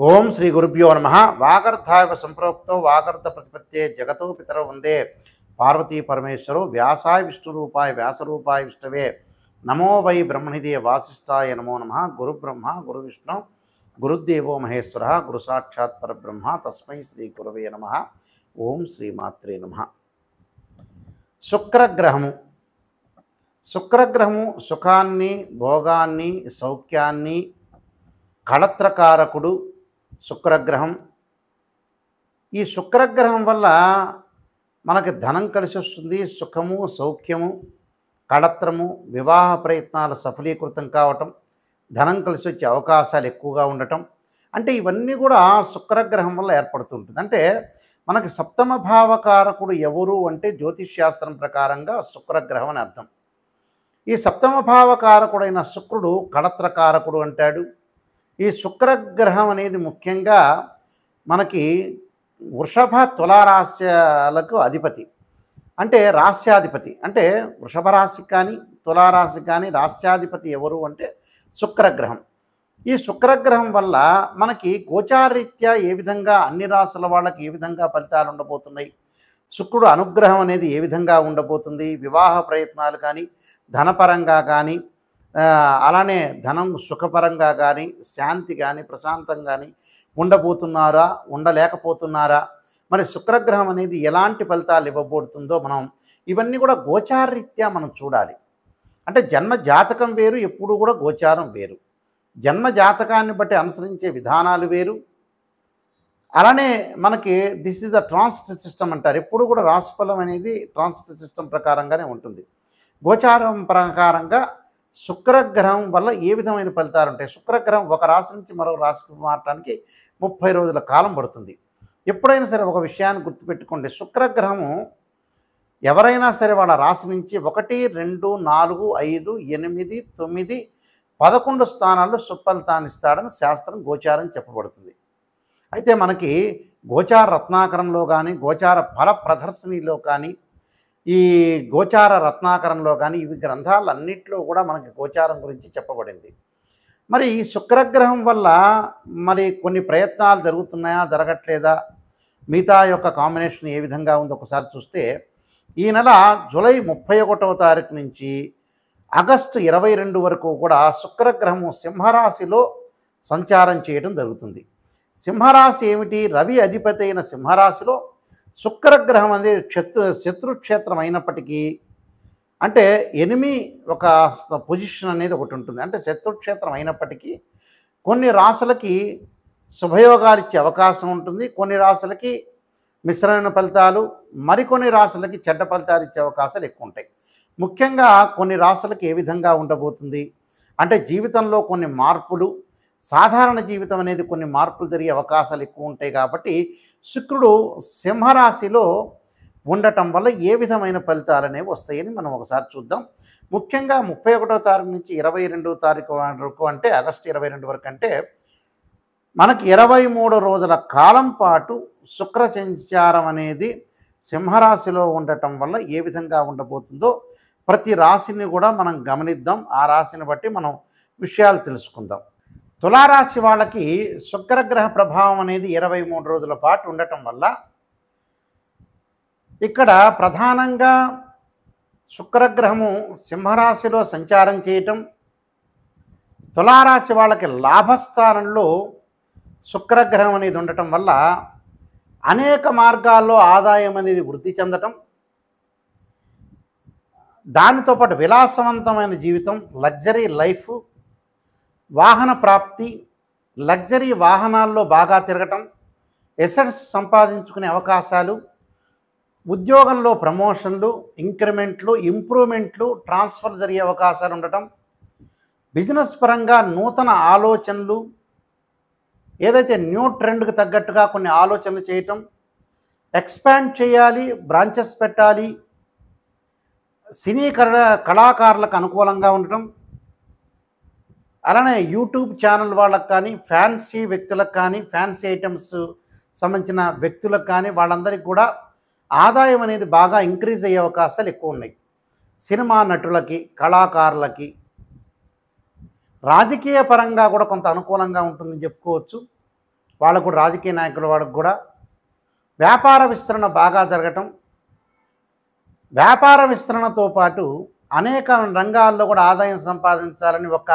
ఓం శ్రీ గురుభ్యో నమ. వాగర్ధాయ సంప్రోక్తో వాగర్ధ ప్రతిపత్తే జగతో పితరౌ వందే పార్వతీ పరమేశ్వరో. వ్యాసాయ విష్ణురూపాయ వ్యాసరూపాయ విష్ణవే నమో వై బ్రహ్మణిదే వాసిష్ఠాయ నమో నమ. గురుబ్రహ్మ గురు విష్ణు గురుదేవో మహేశ్వర గురు సాక్షాత్ పరబ్రహ్మ తస్మై శ్రీ గురవే నమ. ఓం శ్రీమాత్రే నమ. శుక్రగ్రహము సుఖాన్ని, భోగాన్ని, సౌఖ్యాన్ని, కళత్రకారకుడు శుక్రగ్రహం. ఈ శుక్రగ్రహం వల్ల మనకి ధనం కలిసి వస్తుంది, సుఖము, సౌఖ్యము, కళత్రము, వివాహ ప్రయత్నాలు సఫలీకృతం కావటం, ధనం కలిసి వచ్చే అవకాశాలు ఎక్కువగా ఉండటం, అంటే ఇవన్నీ కూడా శుక్రగ్రహం వల్ల ఏర్పడుతుంటుంది. అంటే మనకి సప్తమ భావకారకుడు ఎవరు అంటే జ్యోతిష్శాస్త్రం ప్రకారంగా శుక్రగ్రహం అని అర్థం. ఈ సప్తమ భావకారకుడైన శుక్రుడు కళత్రకారకుడు అంటాడు. ఈ శుక్రగ్రహం అనేది ముఖ్యంగా మనకి వృషభ తులారాశ్యాలకు అధిపతి, అంటే రాస్యాధిపతి. అంటే వృషభ రాశికి కానీ తులారాశికి కానీ రాస్యాధిపతి ఎవరు అంటే శుక్రగ్రహం. ఈ శుక్రగ్రహం వల్ల మనకి గోచారరీత్యా ఏ విధంగా అన్ని రాశుల వాళ్ళకి ఏ విధంగా ఫలితాలు ఉండబోతున్నాయి, శుక్రుడు అనుగ్రహం అనేది ఏ విధంగా ఉండబోతుంది, వివాహ ప్రయత్నాలు కానీ ధనపరంగా కానీ అలానే ధనం సుఖపరంగా కానీ శాంతి కానీ ప్రశాంతం కానీ ఉండబోతున్నారా ఉండలేకపోతున్నారా, మరి శుక్రగ్రహం అనేది ఎలాంటి ఫలితాలు ఇవ్వబోతుందో మనం ఇవన్నీ కూడా గోచారరీత్యా మనం చూడాలి. అంటే జన్మ జాతకం వేరు, ఎప్పుడు కూడా గోచారం వేరు. జన్మ జాతకాన్ని బట్టి అనుసరించే విధానాలు వేరు. అలానే మనకి this is the transit system అంటారు. ఎప్పుడు కూడా రాశిఫలం అనేది ట్రాన్సిట్ సిస్టమ్ ప్రకారంగానే ఉంటుంది. గోచారం ప్రకారంగా శుక్రగ్రహం వల్ల ఏ విధమైన ఫలితాలు ఉంటాయి. శుక్రగ్రహం ఒక రాశి నుంచి మరో రాశికి మారటానికి 30 రోజుల కాలం పడుతుంది. ఎప్పుడైనా సరే ఒక విషయాన్ని గుర్తుపెట్టుకోండి, శుక్రగ్రహము ఎవరైనా సరే వాళ్ళ రాశి నుంచి 1, 2, 4, 5, 8, 9, 11 స్థానాల్లో సుఫలితాన్ని ఇస్తాడని శాస్త్రం గోచారం చెప్పబడుతుంది. అయితే మనకి గోచార రత్నాకరంలో కానీ గోచార ఫల ప్రదర్శనలో కానీ ఈ గోచార రత్నాకరంలో కానీ ఇవి గ్రంథాలన్నింటిలో కూడా మనకి గోచారం గురించి చెప్పబడింది. మరి ఈ శుక్రగ్రహం వల్ల మరి కొన్ని ప్రయత్నాలు జరుగుతున్నాయా జరగట్లేదా, మిగతా యొక్క కాంబినేషన్ ఏ విధంగా ఉందో ఒకసారి చూస్తే ఈ నెల జూలై 31వ తారీఖు నుంచి ఆగస్టు 22 వరకు కూడా శుక్రగ్రహము సింహరాశిలో సంచారం చేయడం జరుగుతుంది. సింహరాశి ఏమిటి? రవి అధిపతి అయిన సింహరాశిలో శుక్రగ్రహం అనేది శత్రుక్షేత్రం అయినప్పటికీ, అంటే ఎనిమి ఒక పొజిషన్ అనేది ఒకటి ఉంటుంది. అంటే శత్రుక్షేత్రం అయినప్పటికీ కొన్ని రాశులకి శుభయోగాలు ఇచ్చే అవకాశం ఉంటుంది, కొన్ని రాశులకి మిశ్రమైన ఫలితాలు, మరికొన్ని రాశులకి చెడ్డ ఫలితాలు ఇచ్చే అవకాశాలు ఎక్కువ ఉంటాయి. ముఖ్యంగా కొన్ని రాశులకి ఏ విధంగా ఉండబోతుంది అంటే జీవితంలో కొన్ని మార్పులు, సాధారణ జీవితం అనేది కొన్ని మార్పులు జరిగే అవకాశాలు ఎక్కువ ఉంటాయి. కాబట్టి శుక్రుడు సింహరాశిలో ఉండటం వల్ల ఏ విధమైన ఫలితాలు అనేవి వస్తాయని మనం ఒకసారి చూద్దాం. ముఖ్యంగా 31వ తారీఖు నుంచి 22వ తారీఖు వరకు, అంటే ఆగస్టు 22 వరకు, అంటే మనకి 23 రోజుల కాలం పాటు శుక్ర సంచారం అనేది సింహరాశిలో ఉండటం వల్ల ఏ విధంగా ఉండబోతుందో ప్రతి రాశిని కూడా మనం గమనిద్దాం. ఆ రాశిని బట్టి మనం విషయాలు తెలుసుకుందాం. తులారాశి వాళ్ళకి శుక్రగ్రహ ప్రభావం అనేది 23 రోజుల పాటు ఉండటం వల్ల ఇక్కడ ప్రధానంగా శుక్రగ్రహము సింహరాశిలో సంచారం చేయటం, తులారాశి వాళ్ళకి లాభస్థానంలో శుక్రగ్రహం అనేది ఉండటం వల్ల అనేక మార్గాల్లో ఆదాయం అనేది వృద్ధి చెందటం, దానితో పాటు విలాసవంతమైన జీవితం, లగ్జరీ లైఫ్, వాహన ప్రాప్తి, లగ్జరీ వాహనాల్లో బాగా తిరగటం, ఎసెట్స్ సంపాదించుకునే అవకాశాలు, ఉద్యోగంలో ప్రమోషన్లు, ఇంక్రిమెంట్లు, ఇంప్రూవ్మెంట్లు, ట్రాన్స్ఫర్ జరిగే అవకాశాలు ఉండటం, బిజినెస్ పరంగా నూతన ఆలోచనలు, ఏదైతే న్యూ ట్రెండ్కి తగ్గట్టుగా కొన్ని ఆలోచనలు చేయటం, ఎక్స్పాండ్ చేయాలి, బ్రాంచెస్ పెట్టాలి, సినీ కళాకారులకు అనుకూలంగా ఉండటం, అలానే యూట్యూబ్ ఛానల్ వాళ్ళకి కానీ ఫ్యాన్సీ వ్యక్తులకు కానీ ఫ్యాన్సీ ఐటమ్స్ సంబంధించిన వ్యక్తులకు కానీ వాళ్ళందరికీ కూడా ఆదాయం అనేది బాగా ఇంక్రీజ్ అయ్యే అవకాశాలు ఎక్కువ ఉన్నాయి. సినిమా నటులకి, కళాకారులకి, రాజకీయ పరంగా కూడా కొంత అనుకూలంగా ఉంటుందని చెప్పుకోవచ్చు. వాళ్ళకు కూడా, రాజకీయ నాయకుల వాళ్ళకు కూడా వ్యాపార విస్తరణ బాగా జరగటం, వ్యాపార విస్తరణతో పాటు అనేక రంగాల్లో కూడా ఆదాయం సంపాదించాలని ఒక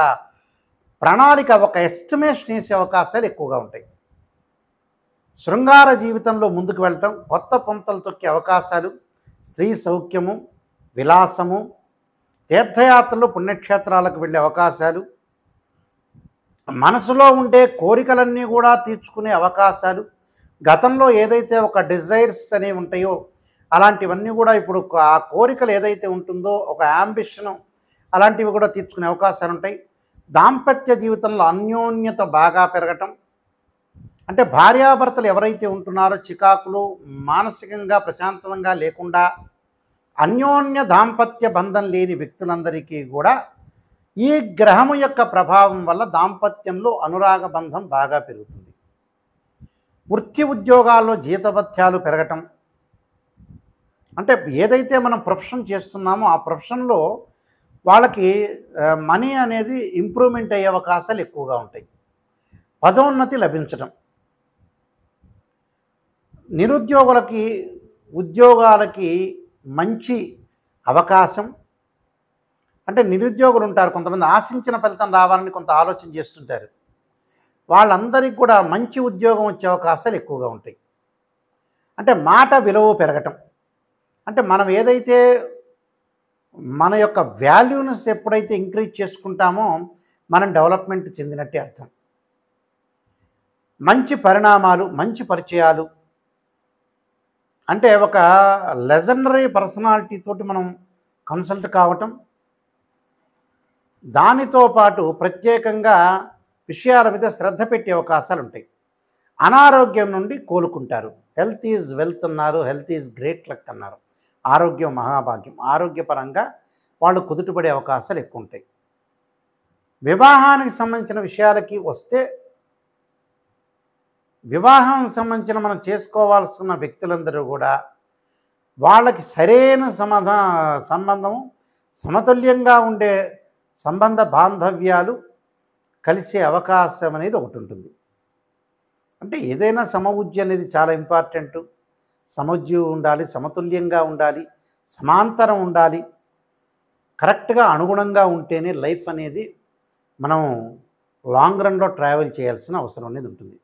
ప్రణాళిక, ఒక ఎస్టిమేషన్ వేసే అవకాశాలు ఎక్కువగా ఉంటాయి. శృంగార జీవితంలో ముందుకు వెళ్ళటం, కొత్త పొంతలు తొక్కే అవకాశాలు, స్త్రీ సౌఖ్యము, విలాసము, తీర్థయాత్రలు, పుణ్యక్షేత్రాలకు వెళ్ళే అవకాశాలు, మనసులో ఉండే కోరికలన్నీ కూడా తీర్చుకునే అవకాశాలు, గతంలో ఏదైతే ఒక డిజైర్స్ అనేవి ఉంటాయో అలాంటివన్నీ కూడా ఇప్పుడు ఆ కోరికలు ఏదైతే ఉంటుందో ఒక యాంబిషన్ అలాంటివి కూడా తీర్చుకునే అవకాశాలు ఉంటాయి. దాంపత్య జీవితంలో అన్యోన్యత బాగా పెరగటం, అంటే భార్యాభర్తలు ఎవరైతే ఉంటున్నారో చికాకులు, మానసికంగా ప్రశాంతంగా లేకుండా అన్యోన్య దాంపత్య బంధం లేని వ్యక్తులందరికీ కూడా ఈ గ్రహము యొక్క ప్రభావం వల్ల దాంపత్యంలో అనురాగ బంధం బాగా పెరుగుతుంది. వృత్తి ఉద్యోగాల్లో జీతభత్యాలు పెరగటం, అంటే ఏదైతే మనం ప్రొఫెషన్ చేస్తున్నామో ఆ ప్రొఫెషన్లో వాళ్ళకి మనీ అనేది ఇంప్రూవ్మెంట్ అయ్యే అవకాశాలు ఎక్కువగా ఉంటాయి. పదోన్నతి లభించటం, నిరుద్యోగులకి ఉద్యోగాలకి మంచి అవకాశం, అంటే నిరుద్యోగులు ఉంటారు కొంతమంది, ఆశించిన ఫలితం రావాలని కొంత ఆలోచన చేస్తుంటారు, వాళ్ళందరికీ కూడా మంచి ఉద్యోగం వచ్చే అవకాశాలు ఎక్కువగా ఉంటాయి. అంటే మాట విలువ పెరగటం, అంటే మనం ఏదైతే మన యొక్క వాల్యూనెస్ ఎప్పుడైతే ఇంక్రీజ్ చేసుకుంటామో మనం డెవలప్మెంట్ చెందినట్టే అర్థం. మంచి పరిణామాలు, మంచి పరిచయాలు, అంటే ఒక లెజెండరీ పర్సనాలిటీ తోటి మనం కన్సల్ట్ కావటం, దానితో పాటు ప్రత్యేకంగా విషయాల మీద శ్రద్ధ పెట్టే అవకాశాలు ఉంటాయి. అనారోగ్యం నుండి కోలుకుంటారు. హెల్త్ ఈజ్ వెల్త్ అన్నారు, హెల్త్ ఈజ్ గ్రేట్ లక్ అన్నారు. ఆరోగ్యం మహాభాగ్యం. ఆరోగ్యపరంగా వాళ్ళు కుదుటపడే అవకాశాలు ఎక్కువ ఉంటాయి. వివాహానికి సంబంధించిన విషయాలకి వస్తే, వివాహం సంబంధించిన మనం చేసుకోవాల్సిన వ్యక్తులందరూ కూడా వాళ్ళకి సరైన సంబంధం, సమతుల్యంగా ఉండే సంబంధ బాంధవ్యాలు కలిసే అవకాశం అనేది ఒకటి ఉంటుంది. అంటే ఏదైనా సమవుజ్య అనేది చాలా ఇంపార్టెంట్. సమవుజ్యం ఉండాలి, సమతుల్యంగా ఉండాలి, సమాంతరం ఉండాలి, కరెక్ట్గా అనుగుణంగా ఉంటేనే లైఫ్ అనేది మనం లాంగ్ రన్లో ట్రావెల్ చేయాల్సిన అవసరం అనేది ఉంటుంది.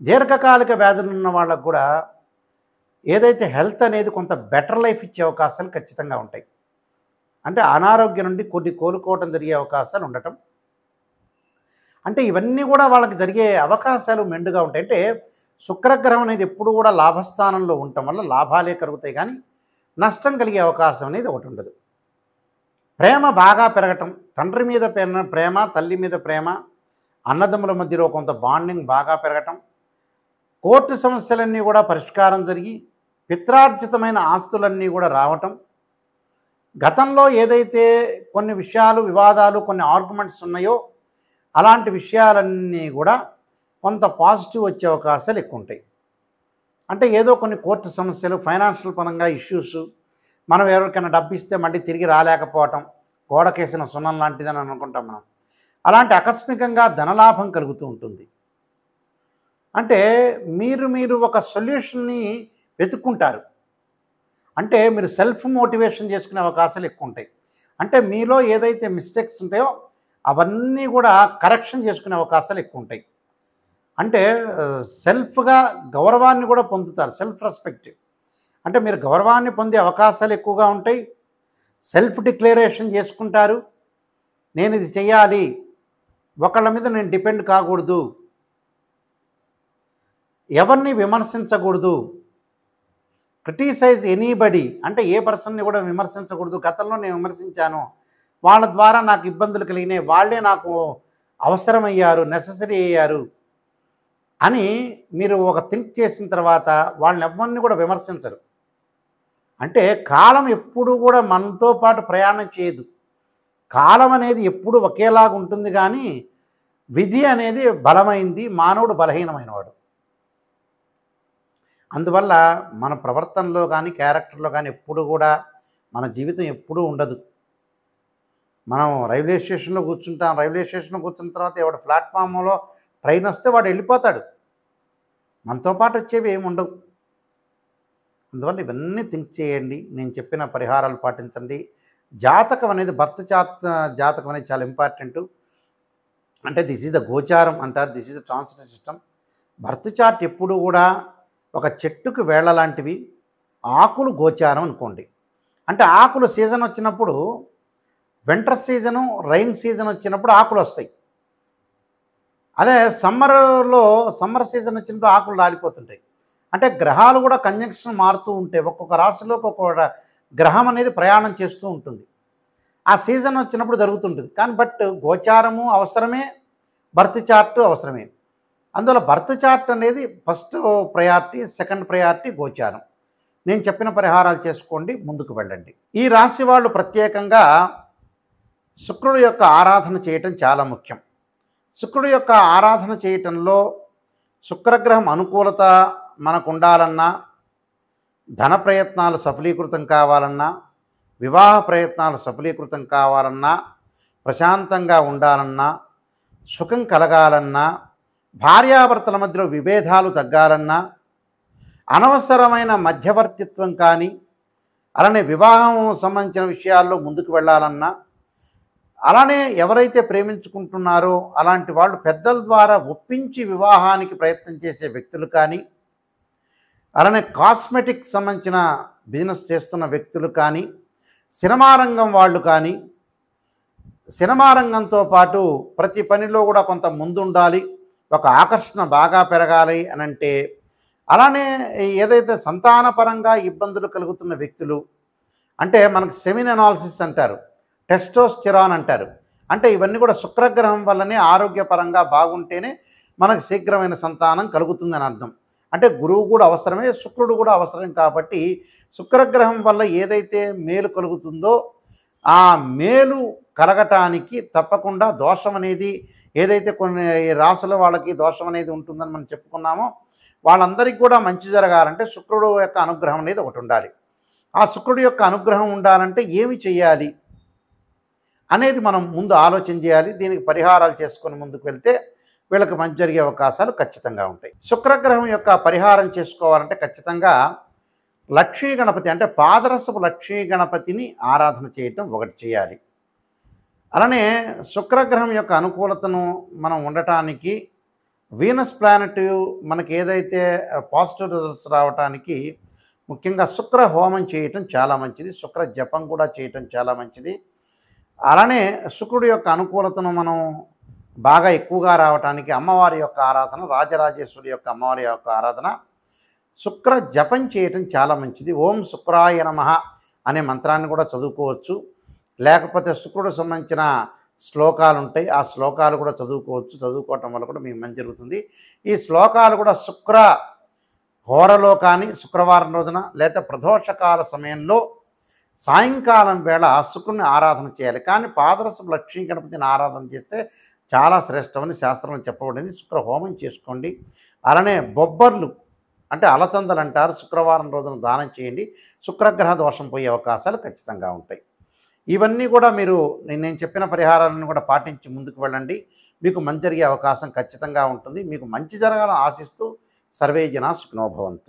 దీర్ఘకాలిక వ్యాధులు ఉన్న వాళ్ళకు కూడా ఏదైతే హెల్త్ అనేది కొంత బెటర్ లైఫ్ ఇచ్చే అవకాశాలు ఖచ్చితంగా ఉంటాయి. అంటే అనారోగ్యం నుండి కొన్ని కోలుకోవడం జరిగే అవకాశాలు ఉండటం, అంటే ఇవన్నీ కూడా వాళ్ళకి జరిగే అవకాశాలు మెండుగా ఉంటాయి. అంటే శుక్రగ్రహం అనేది ఎప్పుడు కూడా లాభస్థానంలో ఉండటం వల్ల లాభాలే కలుగుతాయి, కానీ నష్టం కలిగే అవకాశం అనేది ఒకటి ఉండదు. ప్రేమ బాగా పెరగటం, తండ్రి మీద ప్రేమ, తల్లి మీద ప్రేమ, అన్నదమ్ముల మధ్యలో కొంత బాండింగ్ బాగా పెరగటం, కోర్టు సమస్యలన్నీ కూడా పరిష్కారం జరిగి పిత్రార్జితమైన ఆస్తులన్నీ కూడా రావటం, గతంలో ఏదైతే కొన్ని విషయాలు, వివాదాలు, కొన్ని ఆర్గ్యుమెంట్స్ ఉన్నాయో అలాంటి విషయాలన్నీ కూడా కొంత పాజిటివ్ వచ్చే అవకాశాలు ఎక్కువ ఉంటాయి. అంటే ఏదో కొన్ని కోర్టు సమస్యలు, ఫైనాన్షియల్ పరంగా ఇష్యూస్, మనం ఎవరికైనా డబ్బు ఇస్తే మళ్ళీ తిరిగి రాలేకపోవటం, గోడకేసిన సున్నం లాంటిదని అనుకుంటాం మనం, అలాంటి ఆకస్మికంగా ధనలాభం కలుగుతూ ఉంటుంది. అంటే మీరు ఒక సొల్యూషన్ని వెతుక్కుంటారు, అంటే మీరు సెల్ఫ్ మోటివేషన్ చేసుకునే అవకాశాలు ఎక్కువ ఉంటాయి. అంటే మీలో ఏదైతే మిస్టేక్స్ ఉంటాయో అవన్నీ కూడా కరెక్షన్ చేసుకునే అవకాశాలు ఎక్కువ ఉంటాయి. అంటే సెల్ఫ్గా గౌరవాన్ని కూడా పొందుతారు, సెల్ఫ్ రెస్పెక్ట్. అంటే మీరు గౌరవాన్ని పొందే అవకాశాలు ఎక్కువగా ఉంటాయి. సెల్ఫ్ డిక్లరేషన్ చేసుకుంటారు, నేను ఇది చెయ్యాలి, ఒకళ్ళ మీద నేను డిపెండ్ కాకూడదు, ఎవరిని విమర్శించకూడదు, క్రిటిసైజ్ ఎనీబడి, అంటే ఏ పర్సన్ని కూడా విమర్శించకూడదు. గతంలో నేను విమర్శించాను, వాళ్ళ ద్వారా నాకు ఇబ్బందులు కలిగినాయి, వాళ్ళే నాకు అవసరమయ్యారు, నెససరీ అయ్యారు అని మీరు ఒక థింక్ చేసిన తర్వాత వాళ్ళని ఎవరిని కూడా విమర్శించరు. అంటే కాలం ఎప్పుడు కూడా మనతో పాటు ప్రయాణం చేయదు. కాలం అనేది ఎప్పుడు ఒకేలాగా ఉంటుంది, కానీ విధి అనేది బలమైంది, మానవుడు బలహీనమైనవాడు. అందువల్ల మన ప్రవర్తనలో కానీ క్యారెక్టర్లో కానీ ఎప్పుడు కూడా మన జీవితం ఎప్పుడూ ఉండదు. మనం రైల్వే స్టేషన్లో కూర్చుంటాం, రైల్వే స్టేషన్లో కూర్చున్న తర్వాత ఎవడు ప్లాట్ఫామ్లో ట్రైన్ వస్తే వాడు వెళ్ళిపోతాడు, మనతో పాటు వచ్చేవి ఏమి ఉండవు. అందువల్ల ఇవన్నీ థింక్ చేయండి. నేను చెప్పిన పరిహారాలు పాటించండి. జాతకం అనేది బర్త్ చార్ట్ జాతకం అనేది చాలా ఇంపార్టెంటు. అంటే దిస్ ఈజ్ ద గోచారం అంటారు. This is the transit system. Birth chart ఎప్పుడు కూడా ఒక చెట్టుకు వేళ్ళ లాంటివి. ఆకులు గోచారం అనుకోండి. అంటే ఆకులు సీజన్ వచ్చినప్పుడు వింటర్ సీజను, రైన్ సీజన్ వచ్చినప్పుడు ఆకులు వస్తాయి. అదే సమ్మర్ సీజన్ వచ్చినప్పుడు ఆకులు రాలిపోతుంటాయి. అంటే గ్రహాలు కూడా కంజంక్షన్ మారుతూ ఉంటాయి. ఒక్కొక్క రాశిలో ఒక్కొక్క గ్రహం అనేది ప్రయాణం చేస్తూ ఉంటుంది. ఆ సీజన్ వచ్చినప్పుడు జరుగుతుంటుంది. కానీ గోచారము అవసరమే, బర్త్ చార్ట్ అవసరమే. అందువల్ల బర్త్ చార్ట్ అనేది ఫస్ట్ ప్రయారిటీ, సెకండ్ ప్రయారిటీ గోచారం. నేను చెప్పిన పరిహారాలు చేసుకోండి, ముందుకు వెళ్ళండి. ఈ రాశి వాళ్ళు ప్రత్యేకంగా శుక్రుడు యొక్క ఆరాధన చేయటం చాలా ముఖ్యం. శుక్రుడు యొక్క ఆరాధన చేయటంలో శుక్రగ్రహం అనుకూలత మనకు ఉండాలన్నా, ధన ప్రయత్నాలు సఫలీకృతం కావాలన్నా, వివాహ ప్రయత్నాలు సఫలీకృతం కావాలన్నా, ప్రశాంతంగా ఉండాలన్నా, సుఖం కలగాలన్నా, భార్యాభర్తల మధ్యలో విభేదాలు తగ్గాలన్నా, అనవసరమైన మధ్యవర్తిత్వం కానీ, అలానే వివాహం సంబంధించిన విషయాల్లో ముందుకు వెళ్ళాలన్నా, అలానే ఎవరైతే ప్రేమించుకుంటున్నారో అలాంటి వాళ్ళు పెద్దల ద్వారా ఒప్పించి వివాహానికి ప్రయత్నం చేసే వ్యక్తులు కానీ, అలానే కాస్మెటిక్ సంబంధించిన బిజినెస్ చేస్తున్న వ్యక్తులు కానీ, సినిమా రంగం వాళ్ళు కానీ, సినిమా రంగంతో పాటు ప్రతి పనిలో కూడా కొంత ముందుండాలి, ఒక ఆకర్షణ బాగా పెరగాలి అని అంటే, అలానే ఏదైతే సంతానపరంగా ఇబ్బందులు కలుగుతున్న వ్యక్తులు, అంటే మనకు సెమిన్ అనాలిసిస్ అంటారు, టెస్టోస్టెరాన్ అంటారు. అంటే ఇవన్నీ కూడా శుక్రగ్రహం వల్లనే ఆరోగ్యపరంగా బాగుంటేనే మనకు శీఘ్రమైన సంతానం కలుగుతుందని అర్థం. అంటే గురువు కూడా అవసరమే, శుక్రుడు కూడా అవసరం. కాబట్టి శుక్రగ్రహం వల్ల ఏదైతే మేలు కలుగుతుందో ఆ మేలు కలగటానికి తప్పకుండా దోషం అనేది, ఏదైతే కొన్ని రాసుల వాళ్ళకి దోషం అనేది ఉంటుందని మనం చెప్పుకున్నామో వాళ్ళందరికీ కూడా మంచి జరగాలంటే శుక్రుడు యొక్క అనుగ్రహం అనేది ఒకటి ఉండాలి. ఆ శుక్రుడు యొక్క అనుగ్రహం ఉండాలంటే ఏమి చేయాలి అనేది మనం ముందు ఆలోచన చేయాలి. దీనికి పరిహారాలు చేసుకొని ముందుకు వెళ్తే వీళ్ళకి మంచి జరిగే అవకాశాలు ఖచ్చితంగా ఉంటాయి. శుక్రగ్రహం యొక్క పరిహారం చేసుకోవాలంటే ఖచ్చితంగా లక్ష్మీ గణపతి, అంటే పాదరసపు లక్ష్మీ గణపతిని ఆరాధన చేయటం ఒకటి చేయాలి. అలానే శుక్రగ్రహం యొక్క అనుకూలతను మనం ఉండటానికి వీనస్ ప్లానెట్ మనకి ఏదైతే పాజిటివ్ రిజల్ట్స్ రావడానికి ముఖ్యంగా శుక్ర హోమం చేయటం చాలా మంచిది, శుక్ర జపం కూడా చేయటం చాలా మంచిది. అలానే శుక్రుడి యొక్క అనుకూలతను మనం బాగా ఎక్కువగా రావటానికి అమ్మవారి యొక్క ఆరాధన, రాజరాజేశ్వరి యొక్క అమ్మవారి యొక్క ఆరాధన, శుక్ర జపం చేయటం చాలా మంచిది. ఓం శుక్రాయ నమః అనే మంత్రాన్ని కూడా చదువుకోవచ్చు. లేకపోతే శుక్రుడు సంబంధించిన శ్లోకాలు ఉంటాయి, ఆ శ్లోకాలు కూడా చదువుకోవచ్చు. చదువుకోవటం వల్ల కూడా మీకు మంచి జరుగుతుంది. ఈ శ్లోకాలు కూడా శుక్ర హోరలో కానీ, శుక్రవారం రోజున లేదా ప్రదోషకాల సమయంలో సాయంకాలం వేళ శుక్రుని ఆరాధన చేయాలి. కానీ పాదరసపు లక్ష్మీ గణపతిని ఆరాధన చేస్తే చాలా శ్రేష్టమని శాస్త్రంలో చెప్పబడింది. శుక్ర హోమం చేసుకోండి. అలానే బొబ్బర్లు అంటే అలచందలు అంటారు, శుక్రవారం రోజున దానం చేయండి. శుక్రగ్రహ దోషం పోయే అవకాశాలు ఖచ్చితంగా ఉంటాయి. ఇవన్నీ కూడా మీరు నేను చెప్పిన పరిహారాలను కూడా పాటించి ముందుకు వెళ్ళండి. మీకు మంచి జరిగే అవకాశం ఖచ్చితంగా ఉంటుంది. మీకు మంచి జరగాలని ఆశిస్తూ సర్వే జనా సుఖినో భవంతు.